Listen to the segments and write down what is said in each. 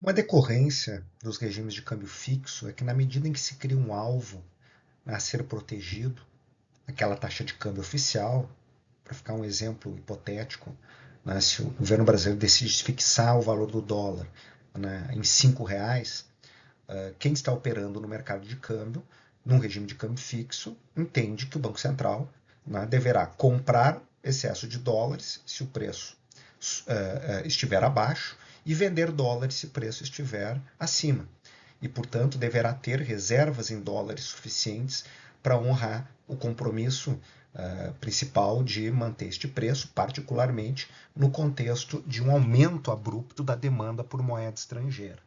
Uma decorrência dos regimes de câmbio fixo é que, na medida em que se cria um alvo a ser protegido, aquela taxa de câmbio oficial, para ficar um exemplo hipotético, né, se o governo brasileiro decide fixar o valor do dólar, né, em R$ 5, quem está operando no mercado de câmbio, num regime de câmbio fixo, entende que o Banco Central, né, deverá comprar excesso de dólares se o preço estiver abaixo e vender dólares se o preço estiver acima. E, portanto, deverá ter reservas em dólares suficientes para honrar o compromisso principal de manter este preço, particularmente no contexto de um aumento abrupto da demanda por moeda estrangeira.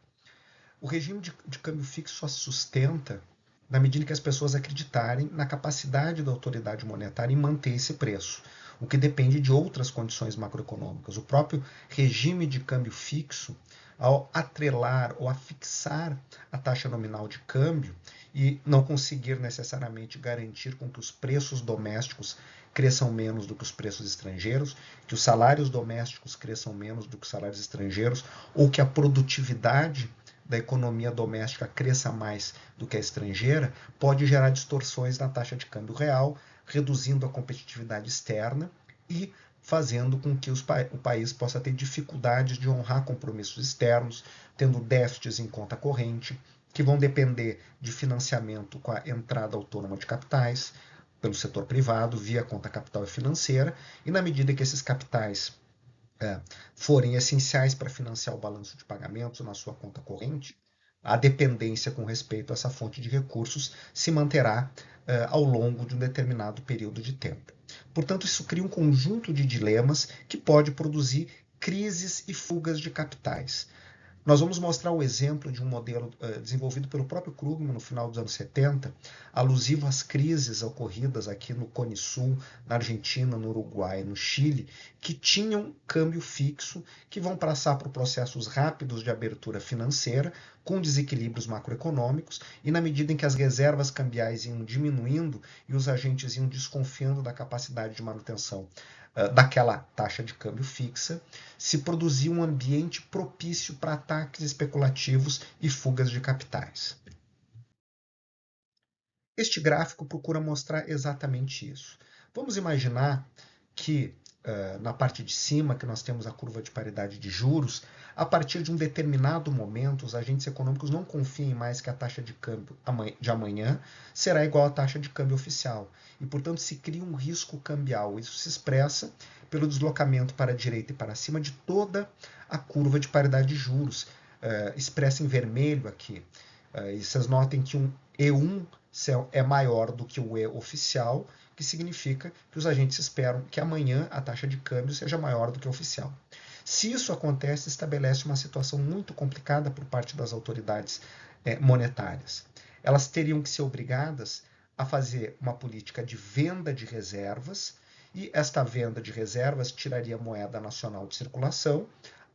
O regime de câmbio fixo só se sustenta na medida que as pessoas acreditarem na capacidade da autoridade monetária em manter esse preço, o que depende de outras condições macroeconômicas. O próprio regime de câmbio fixo, ao atrelar ou afixar a taxa nominal de câmbio e não conseguir necessariamente garantir com que os preços domésticos cresçam menos do que os preços estrangeiros, que os salários domésticos cresçam menos do que os salários estrangeiros, ou que a produtividade da economia doméstica cresça mais do que a estrangeira, pode gerar distorções na taxa de câmbio real, reduzindo a competitividade externa e fazendo com que o país possa ter dificuldades de honrar compromissos externos, tendo déficits em conta corrente, que vão depender de financiamento com a entrada autônoma de capitais pelo setor privado, via conta capital e financeira, e na medida que esses capitais forem essenciais para financiar o balanço de pagamentos na sua conta corrente, a dependência com respeito a essa fonte de recursos se manterá ao longo de um determinado período de tempo. Portanto, isso cria um conjunto de dilemas que pode produzir crises e fugas de capitais. Nós vamos mostrar o exemplo de um modelo desenvolvido pelo próprio Krugman no final dos anos 70, alusivo às crises ocorridas aqui no Cone Sul, na Argentina, no Uruguai, no Chile, que tinham câmbio fixo, que vão passar por processos rápidos de abertura financeira, com desequilíbrios macroeconômicos, e na medida em que as reservas cambiais iam diminuindo e os agentes iam desconfiando da capacidade de manutenção daquela taxa de câmbio fixa, se produzia um ambiente propício para ataques especulativos e fugas de capitais. Este gráfico procura mostrar exatamente isso. Vamos imaginar que na parte de cima, que nós temos a curva de paridade de juros, a partir de um determinado momento, os agentes econômicos não confiem mais que a taxa de câmbio de amanhã será igual à taxa de câmbio oficial. E, portanto, se cria um risco cambial. Isso se expressa pelo deslocamento para a direita e para cima de toda a curva de paridade de juros, expressa em vermelho aqui. E vocês notem que um E1 é maior do que o E oficial, que significa que os agentes esperam que amanhã a taxa de câmbio seja maior do que a oficial. Se isso acontece, estabelece uma situação muito complicada por parte das autoridades monetárias. Elas teriam que ser obrigadas a fazer uma política de venda de reservas, e esta venda de reservas tiraria a moeda nacional de circulação,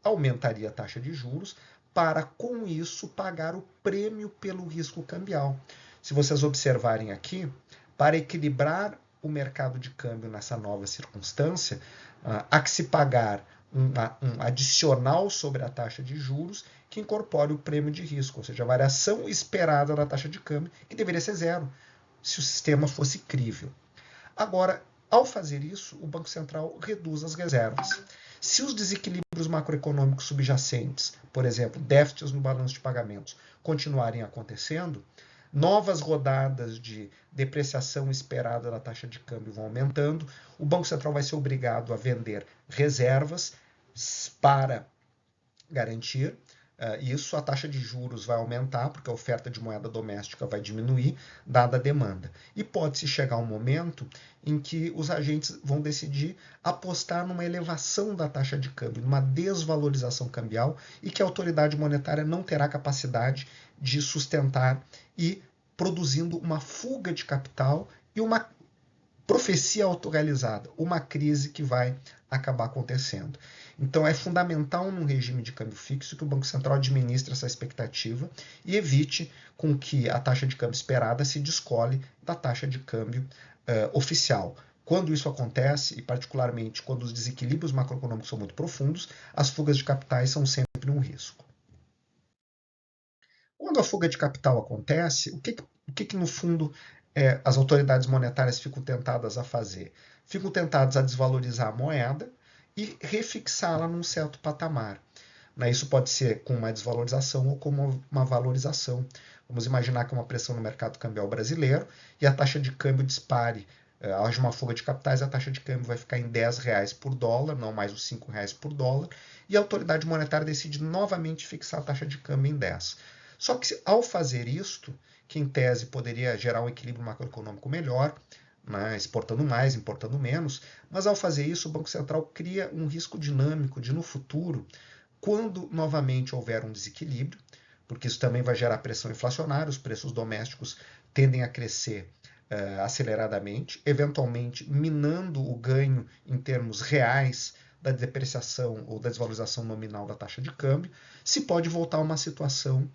aumentaria a taxa de juros, para com isso pagar o prêmio pelo risco cambial. Se vocês observarem aqui, para equilibrar o mercado de câmbio nessa nova circunstância, há que se pagar um adicional sobre a taxa de juros que incorpore o prêmio de risco, ou seja, a variação esperada da taxa de câmbio, que deveria ser zero, se o sistema fosse crível. Agora, ao fazer isso, o Banco Central reduz as reservas. Se os desequilíbrios macroeconômicos subjacentes, por exemplo, déficits no balanço de pagamentos, continuarem acontecendo, novas rodadas de depreciação esperada da taxa de câmbio vão aumentando, o Banco Central vai ser obrigado a vender reservas para garantir isso, a taxa de juros vai aumentar, porque a oferta de moeda doméstica vai diminuir, dada a demanda. E pode-se chegar um momento em que os agentes vão decidir apostar numa elevação da taxa de câmbio, numa desvalorização cambial, e que a autoridade monetária não terá capacidade de sustentar, e produzindo uma fuga de capital e uma profecia autorrealizada, uma crise que vai acabar acontecendo. Então é fundamental num regime de câmbio fixo que o Banco Central administre essa expectativa e evite com que a taxa de câmbio esperada se descole da taxa de câmbio oficial. Quando isso acontece, e particularmente quando os desequilíbrios macroeconômicos são muito profundos, as fugas de capitais são sempre um risco. Quando a fuga de capital acontece, o que no fundo, as autoridades monetárias ficam tentadas a fazer? Ficam tentadas a desvalorizar a moeda e refixá-la num certo patamar. Né? Isso pode ser com uma desvalorização ou com uma valorização. Vamos imaginar que uma pressão no mercado cambial brasileiro e a taxa de câmbio dispare. Haja uma fuga de capitais, a taxa de câmbio vai ficar em R$ 10 por dólar, não mais os R$ 5 por dólar, e a autoridade monetária decide novamente fixar a taxa de câmbio em 10. Só que ao fazer isto, que em tese poderia gerar um equilíbrio macroeconômico melhor, né, exportando mais, importando menos, mas ao fazer isso o Banco Central cria um risco dinâmico de no futuro, quando novamente houver um desequilíbrio, porque isso também vai gerar pressão inflacionária, os preços domésticos tendem a crescer aceleradamente, eventualmente minando o ganho em termos reais da depreciação ou da desvalorização nominal da taxa de câmbio, se pode voltar a uma situação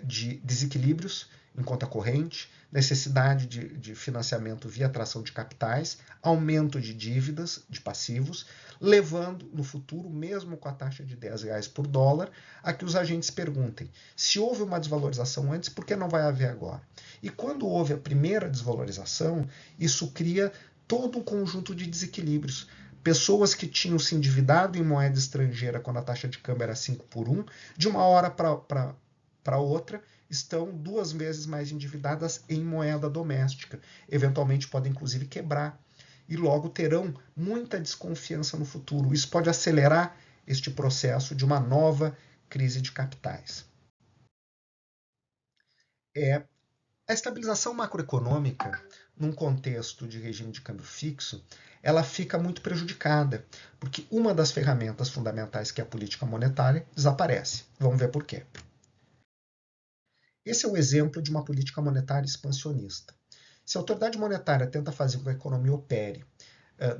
de desequilíbrios em conta corrente, necessidade de financiamento via atração de capitais, aumento de dívidas, de passivos, levando no futuro, mesmo com a taxa de R$ 10 por dólar, a que os agentes perguntem: se houve uma desvalorização antes, por que não vai haver agora? E quando houve a primeira desvalorização, isso cria todo um conjunto de desequilíbrios. Pessoas que tinham se endividado em moeda estrangeira quando a taxa de câmbio era 5 por 1, de uma hora para outra, estão 2 vezes mais endividadas em moeda doméstica. Eventualmente podem, inclusive, quebrar. E logo terão muita desconfiança no futuro. Isso pode acelerar este processo de uma nova crise de capitais. A estabilização macroeconômica, num contexto de regime de câmbio fixo, ela fica muito prejudicada, porque uma das ferramentas fundamentais, que é a política monetária, desaparece. Vamos ver por quê. Esse é um exemplo de uma política monetária expansionista. Se a autoridade monetária tenta fazer com que a economia opere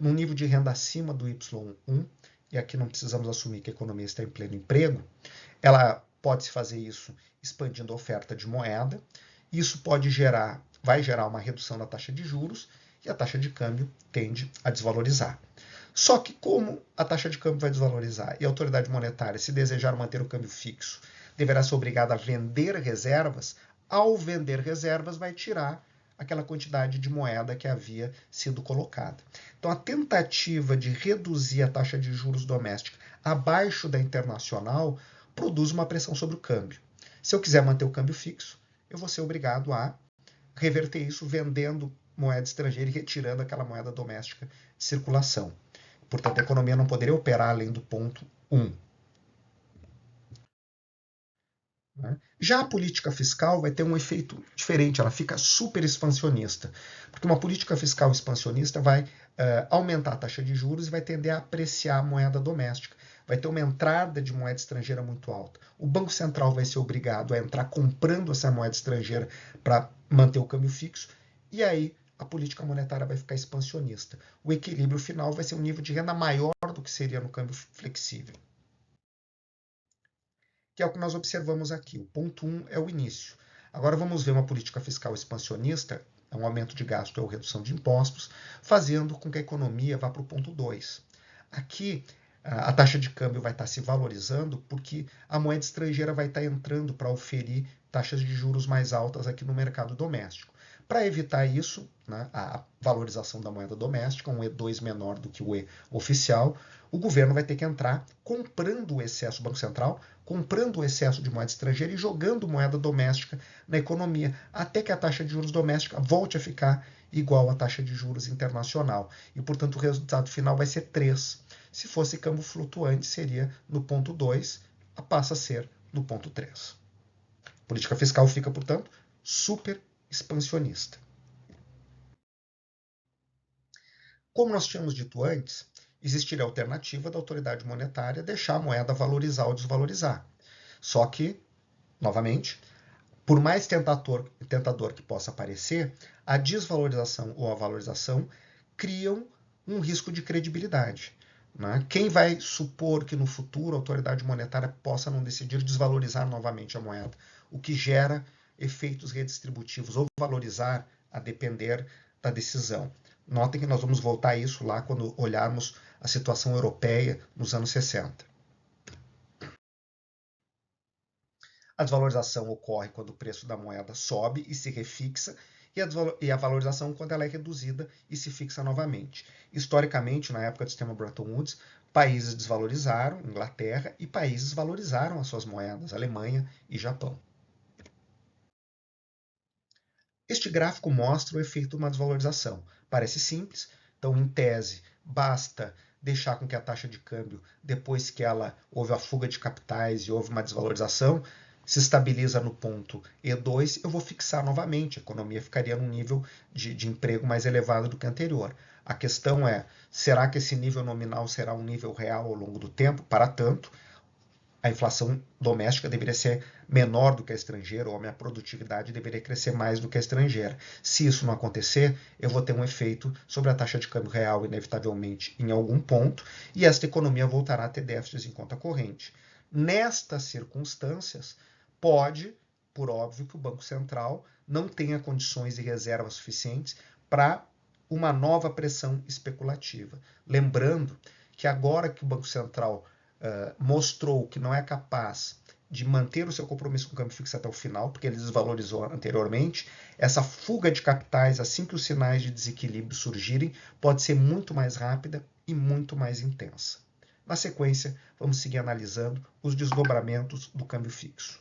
num nível de renda acima do Y1, e aqui não precisamos assumir que a economia está em pleno emprego, ela pode fazer isso expandindo a oferta de moeda, isso vai gerar uma redução da taxa de juros e a taxa de câmbio tende a desvalorizar. Só que como a taxa de câmbio vai desvalorizar e a autoridade monetária, se desejar manter o câmbio fixo, deverá ser obrigada a vender reservas, ao vender reservas vai tirar aquela quantidade de moeda que havia sido colocada. Então a tentativa de reduzir a taxa de juros doméstica abaixo da internacional produz uma pressão sobre o câmbio. Se eu quiser manter o câmbio fixo, eu vou ser obrigado a reverter isso vendendo moeda estrangeira e retirando aquela moeda doméstica de circulação. Portanto, a economia não poderia operar além do ponto 1. Já a política fiscal vai ter um efeito diferente, ela fica super expansionista, porque uma política fiscal expansionista vai aumentar a taxa de juros e vai tender a apreciar a moeda doméstica. Vai ter uma entrada de moeda estrangeira muito alta. O Banco Central vai ser obrigado a entrar comprando essa moeda estrangeira para manter o câmbio fixo, e aí a política monetária vai ficar expansionista. O equilíbrio final vai ser um nível de renda maior do que seria no câmbio flexível, que é o que nós observamos aqui. O ponto 1 é o início. Agora vamos ver uma política fiscal expansionista, é um aumento de gasto ou redução de impostos, fazendo com que a economia vá para o ponto 2. Aqui a taxa de câmbio vai estar se valorizando porque a moeda estrangeira vai estar entrando para oferir taxas de juros mais altas aqui no mercado doméstico. Para evitar isso, né, a valorização da moeda doméstica, um E2 menor do que o E oficial, o governo vai ter que entrar comprando o excesso, o Banco Central, comprando o excesso de moeda estrangeira e jogando moeda doméstica na economia, até que a taxa de juros doméstica volte a ficar igual à taxa de juros internacional. E, portanto, o resultado final vai ser 3. Se fosse câmbio flutuante, seria no ponto 2, passa a ser no ponto 3. A política fiscal fica, portanto, super expansionista. Como nós tínhamos dito antes, existiria a alternativa da autoridade monetária deixar a moeda valorizar ou desvalorizar. Só que, novamente, por mais tentador que possa parecer, a desvalorização ou a valorização criam um risco de credibilidade. Né? Quem vai supor que no futuro a autoridade monetária possa não decidir desvalorizar novamente a moeda, o que gera efeitos redistributivos ou valorizar a depender da decisão. Notem que nós vamos voltar a isso lá quando olharmos a situação europeia nos anos 60. A desvalorização ocorre quando o preço da moeda sobe e se refixa, e a valorização quando ela é reduzida e se fixa novamente. Historicamente, na época do sistema Bretton Woods, países desvalorizaram, Inglaterra, e países valorizaram as suas moedas, Alemanha e Japão. Este gráfico mostra o efeito de uma desvalorização. Parece simples, então, em tese, basta deixar com que a taxa de câmbio, depois que houve a fuga de capitais e houve uma desvalorização, se estabiliza no ponto E2, eu vou fixar novamente, a economia ficaria num nível de emprego mais elevado do que anterior. A questão é, será que esse nível nominal será um nível real ao longo do tempo? Para tanto, a inflação doméstica deveria ser menor do que a estrangeira, ou a minha produtividade deveria crescer mais do que a estrangeira. Se isso não acontecer, eu vou ter um efeito sobre a taxa de câmbio real, inevitavelmente, em algum ponto, e esta economia voltará a ter déficits em conta corrente. Nestas circunstâncias, pode, por óbvio, que o Banco Central não tenha condições de reserva suficientes para uma nova pressão especulativa. Lembrando que agora que o Banco Central mostrou que não é capaz de manter o seu compromisso com o câmbio fixo até o final, porque ele desvalorizou anteriormente, essa fuga de capitais, assim que os sinais de desequilíbrio surgirem, pode ser muito mais rápida e muito mais intensa. Na sequência, vamos seguir analisando os desdobramentos do câmbio fixo.